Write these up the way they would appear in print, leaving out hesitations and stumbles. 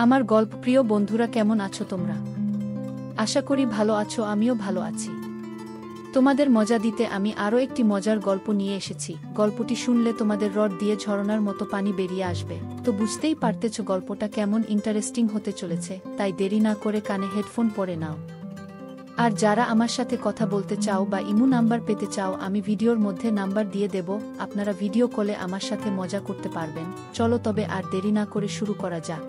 আমার গল্প প্রিয় বন্ধুরা, কেমন আছো তোমরা? আশা করি ভালো আছো, আমিও ভালো আছি। তোমাদের মজা দিতে আমি আরও একটি মজার গল্প নিয়ে এসেছি। গল্পটি শুনলে তোমাদের রড দিয়ে ঝরনার মতো পানি বেরিয়ে আসবে। তো বুঝতেই পারতেছ গল্পটা কেমন ইন্টারেস্টিং হতে চলেছে, তাই দেরি না করে কানে হেডফোন পরে নাও। আর যারা আমার সাথে কথা বলতে চাও বা ইমো নাম্বার পেতে চাও, আমি ভিডিওর মধ্যে নাম্বার দিয়ে দেব, আপনারা ভিডিও কলে আমার সাথে মজা করতে পারবেন। চলো তবে আর দেরি না করে শুরু করা যাক।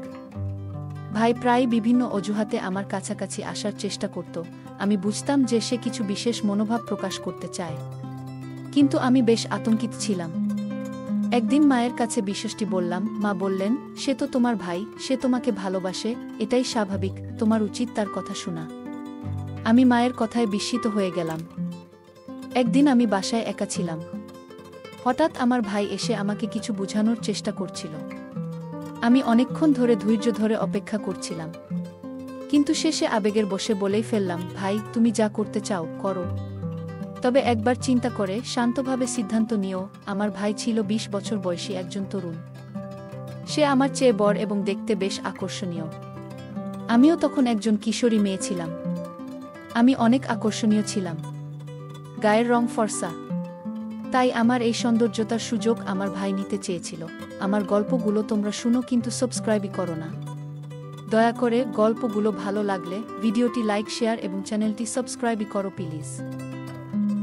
ভাই প্রায় বিভিন্ন অজুহাতে আমার কাছাকাছি আসার চেষ্টা করত। আমি বুঝতাম যে সে কিছু বিশেষ মনোভাব প্রকাশ করতে চায়, কিন্তু আমি বেশ আতঙ্কিত ছিলাম। একদিন মায়ের কাছে বিষয়টি বললাম। মা বললেন, সে তো তোমার ভাই, সে তোমাকে ভালোবাসে, এটাই স্বাভাবিক, তোমার উচিত তার কথা শোনা। আমি মায়ের কথায় বিস্মিত হয়ে গেলাম। একদিন আমি বাসায় একা ছিলাম। হঠাৎ আমার ভাই এসে আমাকে কিছু বোঝানোর চেষ্টা করছিল। আমি অনেকক্ষণ ধরে ধৈর্য ধরে অপেক্ষা করছিলাম, কিন্তু শেষে আবেগের বশে বলেই ফেললাম, ভাই তুমি যা করতে চাও করো, তবে একবার চিন্তা করে শান্তভাবে সিদ্ধান্ত নিও। আমার ভাই ছিল 20 বছর বয়সী একজন তরুণ। সে আমার চেয়ে বড় এবং দেখতে বেশ আকর্ষণীয়। আমিও তখন একজন কিশোরী মেয়ে ছিলাম। আমি অনেক আকর্ষণীয় ছিলাম, গায়ের রং ফর্সা, তাই আমার এই সৌন্দর্যতার সুযোগ আমার ভাই নিতে চেয়েছিল। আমার গল্পগুলো তোমরা শুনো, কিন্তু সাবস্ক্রাইবই করো না। দয়া করে গল্পগুলো ভালো লাগলে ভিডিওটি লাইক, শেয়ার এবং চ্যানেলটি সাবস্ক্রাইবই করো প্লিজ।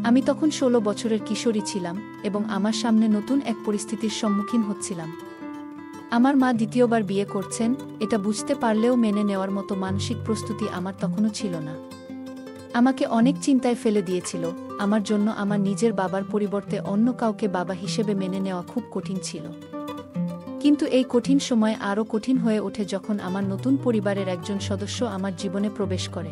আমি তখন 16 বছরের কিশোরী ছিলাম এবং আমার সামনে নতুন এক পরিস্থিতির সম্মুখীন হচ্ছিলাম। আমার মা দ্বিতীয়বার বিয়ে করছেন, এটা বুঝতে পারলেও মেনে নেওয়ার মতো মানসিক প্রস্তুতি আমার তখনও ছিল না। আমাকে অনেক চিন্তায় ফেলে দিয়েছিল। আমার জন্য আমার নিজের বাবার পরিবর্তে অন্য কাউকে বাবা হিসেবে মেনে নেওয়া খুব কঠিন ছিল। কিন্তু এই কঠিন সময় আরও কঠিন হয়ে ওঠে যখন আমার নতুন পরিবারের একজন সদস্য আমার জীবনে প্রবেশ করে।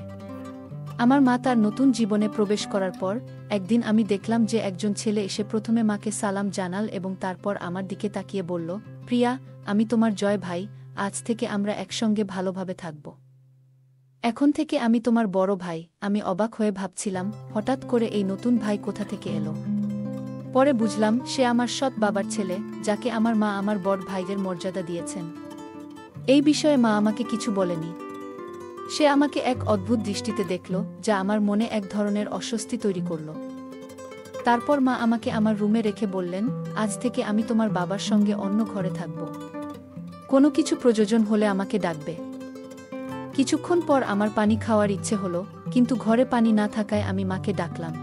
আমার মা তার নতুন জীবনে প্রবেশ করার পর একদিন আমি দেখলাম যে একজন ছেলে এসে প্রথমে মাকে সালাম জানাল এবং তারপর আমার দিকে তাকিয়ে বলল, প্রিয়া, আমি তোমার জয় ভাই, আজ থেকে আমরা একসঙ্গে ভালোভাবে থাকব। এখন থেকে আমি তোমার বড় ভাই। আমি অবাক হয়ে ভাবছিলাম, হঠাৎ করে এই নতুন ভাই কোথা থেকে এলো। পরে বুঝলাম সে আমার সৎ বাবার ছেলে, যাকে আমার মা আমার বড় ভাইয়ের মর্যাদা দিয়েছেন। এই বিষয়ে মা আমাকে কিছু বলেনি। সে আমাকে এক অদ্ভুত দৃষ্টিতে দেখল, যা আমার মনে এক ধরনের অস্বস্তি তৈরি করল। তারপর মা আমাকে আমার রুমে রেখে বললেন, আজ থেকে আমি তোমার বাবার সঙ্গে অন্য ঘরে থাকব। কোনো কিছু প্রয়োজন হলে আমাকে ডাকবে। কিছুক্ষণ পর আমার পানি খাওয়ার ইচ্ছে হলো, কিন্তু ঘরে পানি না থাকায় আমি মাকে ডাকলাম।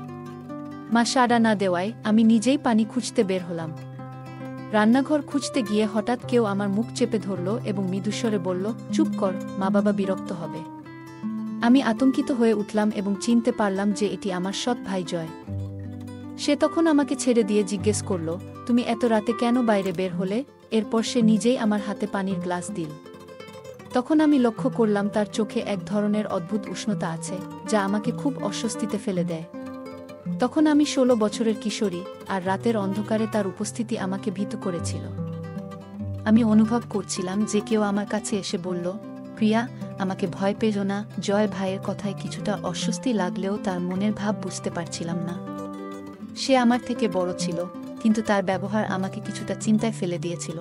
মা সাড়া না দেওয়ায় আমি নিজেই পানি খুঁজতে বের হলাম। রান্নাঘর খুঁজতে গিয়ে হঠাৎ কেউ আমার মুখ চেপে ধরল এবং মৃদুস্বরে বলল, চুপ কর, মা বাবা বিরক্ত হবে। আমি আতঙ্কিত হয়ে উঠলাম এবং চিনতে পারলাম যে এটি আমার সৎ ভাই জয়। সে তখন আমাকে ছেড়ে দিয়ে জিজ্ঞেস করল, তুমি এত রাতে কেন বাইরে বের হলে? এরপর সে নিজেই আমার হাতে পানির গ্লাস দিল। তখন আমি লক্ষ্য করলাম তার চোখে এক ধরনের অদ্ভুত উষ্ণতা আছে, যা আমাকে খুব অস্বস্তিতে ফেলে দেয়। তখন আমি 16 বছরের কিশোরী, আর রাতের অন্ধকারে তার উপস্থিতি আমাকে ভীত করেছিল। আমি অনুভব করছিলাম যে কেউ আমার কাছে এসে বলল, প্রিয়া, আমাকে ভয় পেও না। জয় ভাইয়ের কথায় কিছুটা অস্বস্তি লাগলেও তার মনের ভাব বুঝতে পারছিলাম না। সে আমার থেকে বড় ছিল, কিন্তু তার ব্যবহার আমাকে কিছুটা চিন্তায় ফেলে দিয়েছিল।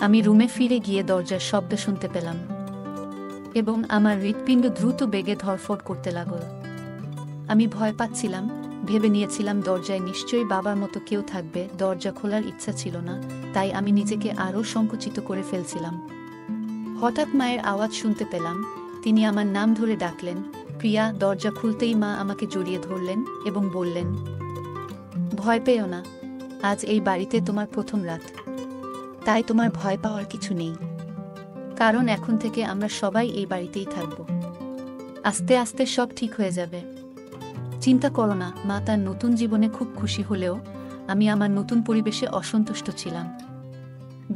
আমি রুমে ফিরে গিয়ে দরজার শব্দ শুনতে পেলাম এবং আমার হৃৎপিণ্ড দ্রুত বেগে ধড়ফড় করতে লাগল। আমি ভয় পাচ্ছিলাম, ভেবে নিয়েছিলাম দরজায় নিশ্চয়ই বাবার মতো কেউ থাকবে। দরজা খোলার ইচ্ছা ছিল না, তাই আমি নিজেকে আরও সংকুচিত করে ফেলছিলাম। হঠাৎ মায়ের আওয়াজ শুনতে পেলাম। তিনি আমার নাম ধরে ডাকলেন, প্রিয়া। দরজা খুলতেই মা আমাকে জড়িয়ে ধরলেন এবং বললেন, ভয় পেও না, আজ এই বাড়িতে তোমার প্রথম রাত, তাই তোমার ভয় পাওয়ার কিছু নেই, কারণ এখন থেকে আমরা সবাই এই বাড়িতেই থাকব। আস্তে আস্তে সব ঠিক হয়ে যাবে, চিন্তা করো না। মা তার নতুন জীবনে খুব খুশি হলেও আমি আমার নতুন পরিবেশে অসন্তুষ্ট ছিলাম।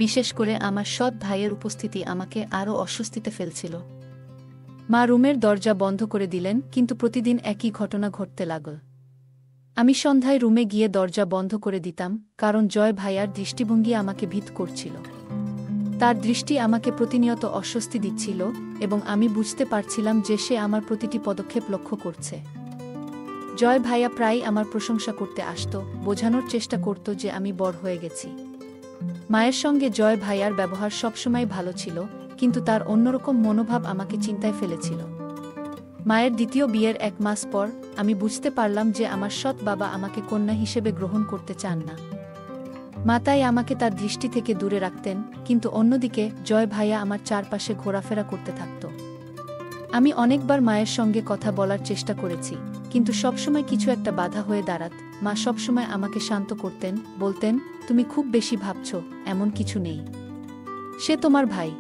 বিশেষ করে আমার সৎ ভাইয়ের উপস্থিতি আমাকে আরও অস্বস্তিতে ফেলছিল। মা রুমের দরজা বন্ধ করে দিলেন, কিন্তু প্রতিদিন একই ঘটনা ঘটতে লাগল। আমি সন্ধ্যায় রুমে গিয়ে দরজা বন্ধ করে দিতাম, কারণ জয় ভাইয়ার দৃষ্টিভঙ্গি আমাকে ভীত করছিল। তার দৃষ্টি আমাকে প্রতিনিয়ত অস্বস্তি দিচ্ছিল এবং আমি বুঝতে পারছিলাম যে সে আমার প্রতিটি পদক্ষেপ লক্ষ্য করছে। জয় ভাইয়া প্রায়ই আমার প্রশংসা করতে আসত, বোঝানোর চেষ্টা করত যে আমি বড় হয়ে গেছি। মায়ের সঙ্গে জয় ভাইয়ার ব্যবহার সবসময় ভালো ছিল, কিন্তু তার অন্যরকম মনোভাব আমাকে চিন্তায় ফেলেছিল। মায়ের দ্বিতীয় বিয়ের 1 মাস পর আমি বুঝতে পারলাম যে আমার সৎ বাবা আমাকে কন্যা হিসেবে গ্রহণ করতে চান না। মা তাই আমাকে তার দৃষ্টি থেকে দূরে রাখতেন, কিন্তু অন্যদিকে জয় ভাইয়া আমার চারপাশে ঘোরাফেরা করতে থাকত। আমি অনেকবার মায়ের সঙ্গে কথা বলার চেষ্টা করেছি, কিন্তু সবসময় কিছু একটা বাধা হয়ে দাঁড়াত। মা সবসময় আমাকে শান্ত করতেন, বলতেন, তুমি খুব বেশি ভাবছ, এমন কিছু নেই। সে তোমার ভাই,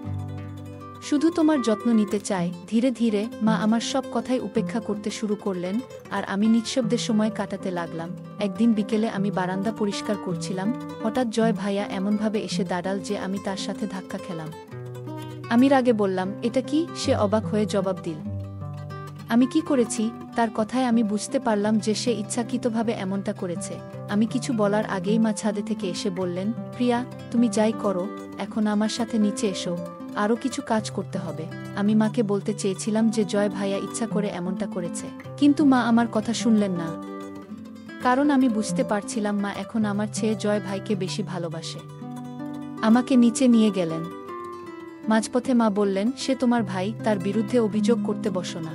শুধু তোমার যত্ন নিতে চায়। ধীরে ধীরে মা আমার সব কথাই উপেক্ষা করতে শুরু করলেন, আর আমি নিঃশব্দে সময় কাটাতে লাগলাম। একদিন বিকেলে আমি বারান্দা পরিষ্কার করছিলাম, হঠাৎ জয় ভাইয়া এমনভাবে এসে দাঁড়াল যে আমি তার সাথে ধাক্কা খেলাম। আমি রাগে বললাম, এটা কি? সে অবাক হয়ে জবাব দিল, আমি কি করেছি? তার কথায় আমি বুঝতে পারলাম যে সে ইচ্ছাকৃতভাবে এমনটা করেছে। আমি কিছু বলার আগেই মা ছাদে থেকে এসে বললেন, প্রিয়া, তুমি যাই করো, এখন আমার সাথে নিচে এসো, আরও কিছু কাজ করতে হবে। আমি মাকে বলতে চেয়েছিলাম যে জয় ভাইয়া ইচ্ছা করে এমনটা করেছে, কিন্তু মা আমার কথা শুনলেন না। কারণ আমি বুঝতে পারছিলাম মা এখন আমার চেয়ে জয় ভাইকে বেশি ভালোবাসে। আমাকে নিচে নিয়ে গেলেন। মাঝপথে মা বললেন, সে তোমার ভাই, তার বিরুদ্ধে অভিযোগ করতে বসো না।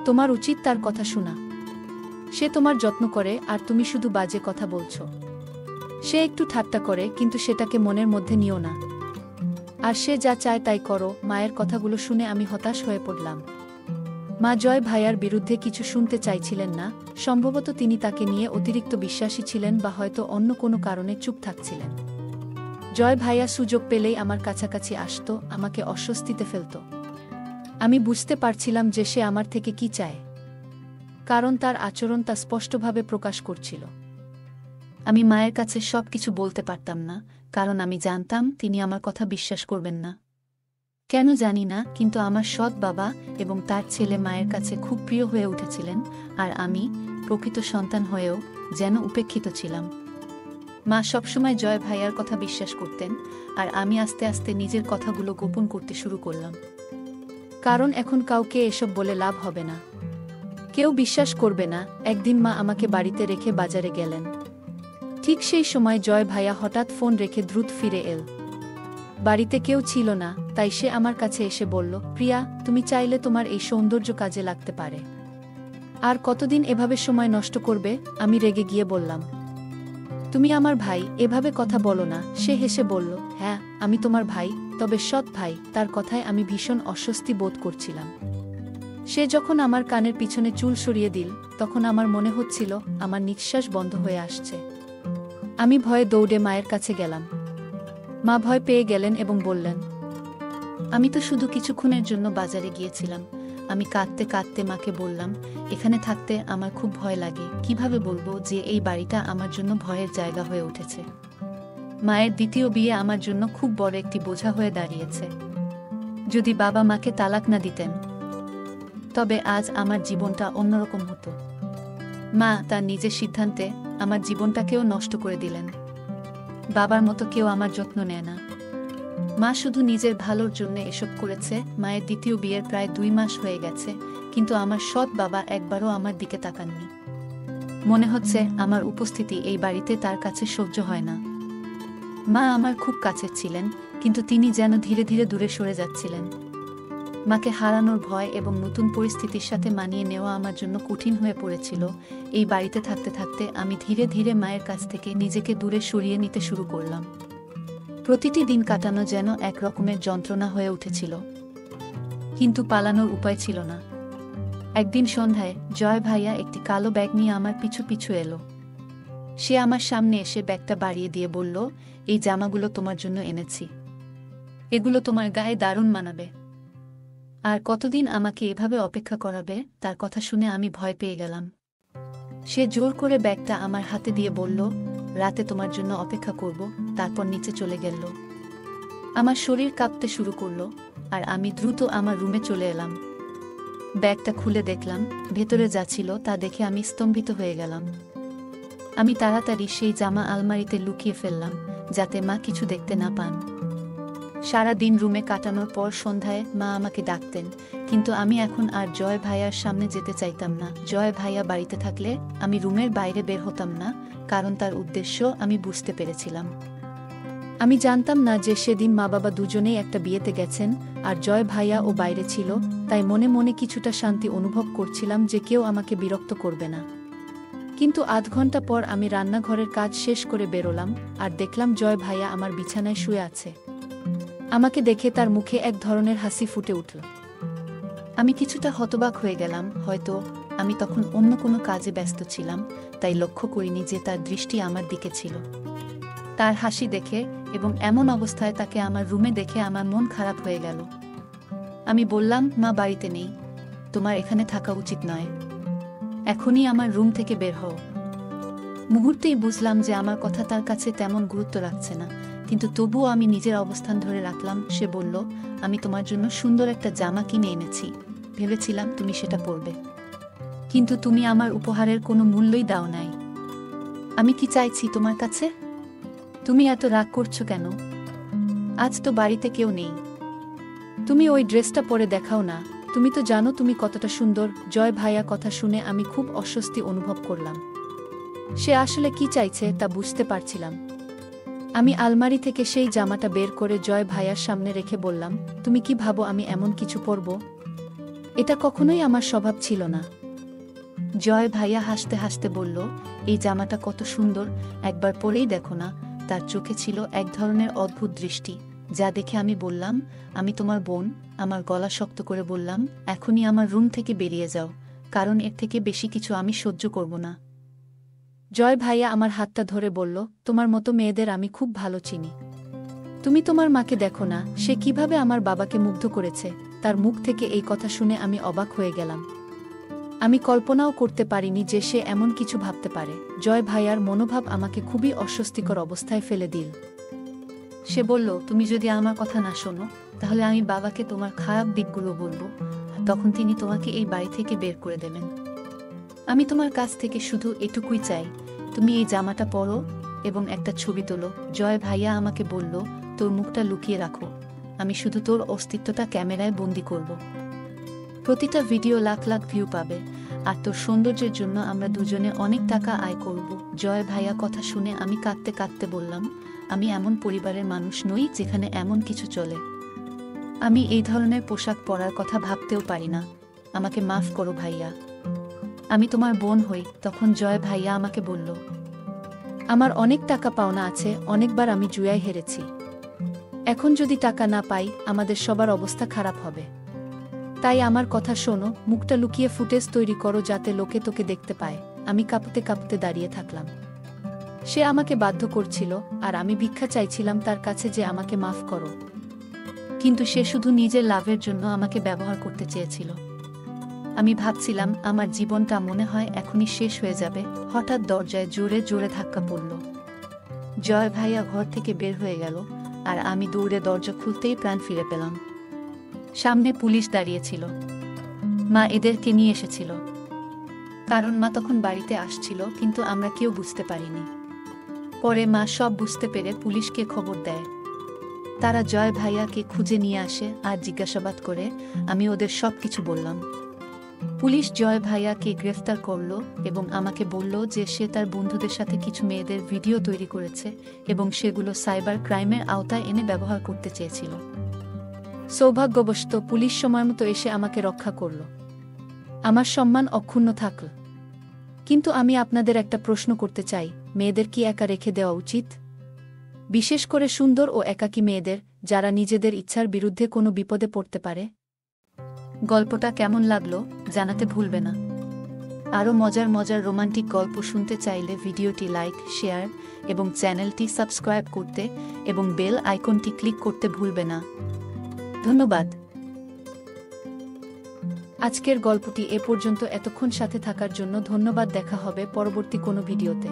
তোমার উচিত তার কথা শোনা। সে তোমার যত্ন করে, আর তুমি শুধু বাজে কথা বলছো। সে একটু ঠাট্টা করে, কিন্তু সেটাকে মনের মধ্যে নিও না। আর সে যা চায় তাই করো। মায়ের কথাগুলো শুনে আমি হতাশ হয়ে পড়লাম। মা জয় ভাইয়ার বিরুদ্ধে কিছু শুনতে চাইছিলেন না। সম্ভবত তিনি তাকে নিয়ে অতিরিক্ত বিশ্বাসী ছিলেন, বা হয়তো অন্য কোনো কারণে চুপ থাকছিলেন। জয় ভাইয়া সুযোগ পেলেই আমার কাছাকাছি আসতো, আমাকে অস্বস্তিতে ফেলত। আমি বুঝতে পারছিলাম যে সে আমার থেকে কি চায়, কারণ তার আচরণ তা স্পষ্টভাবে প্রকাশ করছিল। আমি মায়ের কাছে সবকিছু বলতে পারতাম না, কারণ আমি জানতাম তিনি আমার কথা বিশ্বাস করবেন না। কেন জানি না, কিন্তু আমার সৎ বাবা এবং তার ছেলে মায়ের কাছে খুব প্রিয় হয়ে উঠেছিলেন, আর আমি, প্রকৃত সন্তান হয়েও, যেন উপেক্ষিত ছিলাম। মা সবসময় জয় ভাইয়ার কথা বিশ্বাস করতেন, আর আমি আস্তে আস্তে নিজের কথাগুলো গোপন করতে শুরু করলাম। কারণ এখন কাউকে এসব বলে লাভ হবে না, কেউ বিশ্বাস করবে না। একদিন মা আমাকে বাড়িতে রেখে বাজারে গেলেন। ঠিক সেই সময় জয় ভাইয়া হঠাৎ ফোন রেখে দ্রুত ফিরে এল। বাড়িতে কেউ ছিল না, তাই সে আমার কাছে এসে বলল, প্রিয়া, তুমি চাইলে তোমার এই সৌন্দর্য কাজে লাগতে পারে। আর কতদিন এভাবে সময় নষ্ট করবে? আমি রেগে গিয়ে বললাম, তুমি আমার ভাই, এভাবে কথা বলো না। সে হেসে বলল, হ্যাঁ, আমি তোমার ভাই, তবে সৎ ভাই। তার কথায় আমি ভীষণ অস্বস্তি বোধ করছিলাম। সে যখন আমার কানের পিছনে চুল সরিয়ে দিল, তখন আমার মনে হচ্ছিল আমার নিঃশ্বাস বন্ধ হয়ে আসছে। আমি ভয়ে দৌড়ে মায়ের কাছে গেলাম। মা ভয় পেয়ে গেলেন এবং বললেন, আমি তো শুধু কিছুক্ষণের জন্য বাজারে গিয়েছিলাম। আমি কাঁদতে কাঁদতে মাকে বললাম, এখানে থাকতে আমার খুব ভয় লাগে। কিভাবে বলবো যে এই বাড়িটা আমার জন্য ভয়ের জায়গা হয়ে উঠেছে? মায়ের দ্বিতীয় বিয়ে আমার জন্য খুব বড় একটি বোঝা হয়ে দাঁড়িয়েছে। যদি বাবা মাকে তালাক না দিতেন, তবে আজ আমার জীবনটা অন্যরকম হতো। মা তার নিজের সিদ্ধান্তে আমার জীবনটাকেও নষ্ট করে দিলেন। বাবার মতো কেউ আমার যত্ন নেয় না। মা শুধু নিজের ভালোর জন্য এসব করেছে। মায়ের দ্বিতীয় বিয়ের প্রায় 2 মাস হয়ে গেছে, কিন্তু আমার সৎ বাবা একবারও আমার দিকে তাকাননি। মনে হচ্ছে আমার উপস্থিতি এই বাড়িতে তার কাছে সহ্য হয় না। মা আমার খুব কাছের ছিলেন, কিন্তু তিনি যেন ধীরে ধীরে দূরে সরে যাচ্ছিলেন। মাকে হারানোর ভয় এবং নতুন পরিস্থিতির সাথে মানিয়ে নেওয়া আমার জন্য কঠিন হয়ে পড়েছিল। এই বাড়িতে থাকতে থাকতে আমি ধীরে ধীরে মায়ের কাছ থেকে নিজেকে দূরে সরিয়ে নিতে শুরু করলাম। প্রতিটি দিন কাটানো যেন এক রকমের যন্ত্রণা হয়ে উঠেছিল, কিন্তু পালানোর উপায় ছিল না। একদিন সন্ধ্যায় জয় ভাইয়া একটি কালো ব্যাগ নিয়ে আমার পিছু পিছু এলো। সে আমার সামনে এসে ব্যাগটা বাড়িয়ে দিয়ে বলল, এই জামাগুলো তোমার জন্য এনেছি। এগুলো তোমার গায়ে দারুণ মানাবে। আর কতদিন আমাকে এভাবে অপেক্ষা করাবে? তার কথা শুনে আমি ভয় পেয়ে গেলাম। সে জোর করে ব্যাগটা আমার হাতে দিয়ে বলল, রাতে তোমার জন্য অপেক্ষা করব। তারপর নিচে চলে গেল। আমার শরীর কাঁপতে শুরু করলো, আর আমি দ্রুত আমার রুমে চলে এলাম। ব্যাগটা খুলে দেখলাম, ভেতরে যা ছিল তা দেখে আমি স্তম্ভিত হয়ে গেলাম। আমি তাড়াতাড়ি সেই জামা আলমারিতে লুকিয়ে ফেললাম, যাতে মা কিছু দেখতে না পান। সারা দিন রুমে কাটানোর পর সন্ধ্যায় মা আমাকে ডাকতেন, কিন্তু আমি এখন আর জয় ভাইয়ার সামনে যেতে চাইতাম না। জয় ভাইয়া বাড়িতে থাকলে আমি রুমের বাইরে বের হতাম না, কারণ তার উদ্দেশ্য আমি বুঝতে পেরেছিলাম। আমি জানতাম না যে সেদিন মা বাবা দুজনেই একটা বিয়েতে গেছেন আর জয় ভাইয়া ও বাইরে ছিল, তাই মনে মনে কিছুটা শান্তি অনুভব করছিলাম যে কেউ আমাকে বিরক্ত করবে না। কিন্তু আধ ঘন্টা পর আমি রান্নাঘরের কাজ শেষ করে বেরোলাম আর দেখলাম জয় ভাইয়া আমার বিছানায় শুয়ে আছে। আমাকে দেখে তার মুখে এক ধরনের হাসি ফুটে উঠল। আমি কিছুটা হতবাক হয়ে গেলাম, হয়তো আমি তখন অন্য কোনো কাজে ব্যস্ত ছিলাম, তাই লক্ষ্য করিনি যে তার দৃষ্টি আমার দিকে ছিল। তার হাসি দেখে এবং এমন অবস্থায় তাকে আমার রুমে দেখে আমার মন খারাপ হয়ে গেল। আমি বললাম, মা বাড়িতে নেই, তোমার এখানে থাকা উচিত নয়, এখনই আমার রুম থেকে বের হও। মুহূর্তেই বুঝলাম যে আমার কথা তার কাছে তেমন গুরুত্ব রাখছে না, কিন্তু তবুও আমি নিজের অবস্থান ধরে রাখলাম। সে বলল, আমি তোমার জন্য সুন্দর একটা জামা কিনে এনেছি, ভেবেছিলাম তুমি সেটা পরবে, কিন্তু তুমি আমার উপহারের কোনো মূল্যই দাও নাই। আমি কি চাইছি তোমার কাছে? তুমি এত রাগ করছো কেন? আজ তো বাড়িতে কেউ নেই, তুমি ওই ড্রেসটা পরে দেখাও না, তুমি তো জানো তুমি কতটা সুন্দর। জয় ভাইয়া কথা শুনে আমি খুব অস্বস্তি অনুভব করলাম। সে আসলে কি চাইছে তা বুঝতে পারছিলাম। আমি আলমারি থেকে সেই জামাটা বের করে জয় ভাইয়ার সামনে রেখে বললাম, তুমি কি ভাবো আমি এমন কিছু পরব? এটা কখনোই আমার স্বভাব ছিল না। জয় ভাইয়া হাসতে হাসতে বলল, এই জামাটা কত সুন্দর, একবার পরেই দেখো না। তার চোখে ছিল এক ধরনের অদ্ভুত দৃষ্টি, যা দেখে আমি বললাম, আমি তোমার বোন। আমার গলা শক্ত করে বললাম, এখনই আমার রুম থেকে বেরিয়ে যাও, কারণ এর থেকে বেশি কিছু আমি সহ্য করব না। জয় ভাইয়া আমার হাতটা ধরে বলল, তোমার মতো মেয়েদের আমি খুব ভালো চিনি। তুমি তোমার মাকে দেখো না, সে কিভাবে আমার বাবাকে মুগ্ধ করেছে। তার মুখ থেকে এই কথা শুনে আমি অবাক হয়ে গেলাম। আমি কল্পনাও করতে পারিনি যে সে এমন কিছু ভাবতে পারে। জয় ভাইয়ার মনোভাব আমাকে খুবই অস্বস্তিকর অবস্থায় ফেলে দিল। সে বলল, তুমি যদি আমার কথা না শোনো, তাহলে আমি বাবাকে তোমার খারাপ দিকগুলো বলবো, তখন তিনি তোমাকে এই বাড়ি থেকে বের করে দেবেন। আমি তোমার কাছ থেকে শুধু এটুকুই চাই, তুমি এই জামাটা পরো এবং একটা ছবি তোলো। জয় ভাইয়া আমাকে বলল, তোর মুখটা লুকিয়ে রাখো, আমি শুধু তোর অস্তিত্বটা ক্যামেরায় বন্দি করব। প্রতিটা ভিডিও লাখ লাখ ভিউ পাবে, আর তোর সৌন্দর্যের জন্য আমরা দুজনে অনেক টাকা আয় করব। জয় ভাইয়া কথা শুনে আমি কাঁদতে কাঁদতে বললাম, আমি এমন পরিবারের মানুষ নই যেখানে এমন কিছু চলে। আমি এই ধরনের পোশাক পরার কথা ভাবতেও পারি না, আমাকে মাফ করো ভাইয়া, আমি তোমার বোন হই। তখন জয় ভাইয়া আমাকে বলল, আমার অনেক টাকা পাওনা আছে, অনেকবার আমি জুয়ায় হেরেছি, এখন যদি টাকা না পাই আমাদের সবার অবস্থা খারাপ হবে, তাই আমার কথা শোনো, মুখটা লুকিয়ে ফুটেজ তৈরি করো যাতে লোকে তোকে দেখতে পায়। আমি কাঁপতে কাঁপতে দাঁড়িয়ে থাকলাম। সে আমাকে বাধ্য করছিল আর আমি ভিক্ষা চাইছিলাম তার কাছে যে আমাকে মাফ করো, কিন্তু সে শুধু নিজের লাভের জন্য আমাকে ব্যবহার করতে চেয়েছিল। আমি ভাবছিলাম আমার জীবনটা মনে হয় এখনই শেষ হয়ে যাবে। হঠাৎ দরজায় জোরে জোরে ধাক্কা পড়ল। জয় ভাইয়া ঘর থেকে বের হয়ে গেল আর আমি দৌড়ে দরজা খুলতেই প্রাণ ফিরে পেলাম। সামনে পুলিশ দাঁড়িয়েছিল, মা এদেরকে নিয়ে এসেছিল, কারণ মা তখন বাড়িতে আসছিল, কিন্তু আমরা কেউ বুঝতে পারিনি। পরে মা সব বুঝতে পেরে পুলিশকে খবর দেয়। তারা জয় ভাইয়াকে খুঁজে নিয়ে আসে আর জিজ্ঞাসাবাদ করে। আমি ওদের সব কিছু বললাম। পুলিশ জয় ভাইয়াকে গ্রেফতার করল এবং আমাকে বলল যে সে তার বন্ধুদের সাথে কিছু মেয়েদের ভিডিও তৈরি করেছে এবং সেগুলো সাইবার ক্রাইমের আওতায় এনে ব্যবহার করতে চেয়েছিল। সৌভাগ্যবশত পুলিশ সময়মতো এসে আমাকে রক্ষা করল, আমার সম্মান অক্ষুণ্ণ থাকল। কিন্তু আমি আপনাদের একটা প্রশ্ন করতে চাই, মেয়েদের কি একা রেখে দেওয়া উচিত? বিশেষ করে সুন্দর ও একাকী মেয়েদের, যারা নিজেদের ইচ্ছার বিরুদ্ধে কোনো বিপদে পড়তে পারে? গল্পটা কেমন লাগলো জানাতে ভুলবে না। আরও মজার মজার রোমান্টিক গল্প শুনতে চাইলে ভিডিওটি লাইক, শেয়ার এবং চ্যানেলটি সাবস্ক্রাইব করতে এবং বেল আইকনটি ক্লিক করতে ভুলবে না। ধন্যবাদ। আজকের গল্পটি এ পর্যন্ত। এতক্ষণ সাথে থাকার জন্য ধন্যবাদ। দেখা হবে পরবর্তী কোনো ভিডিওতে।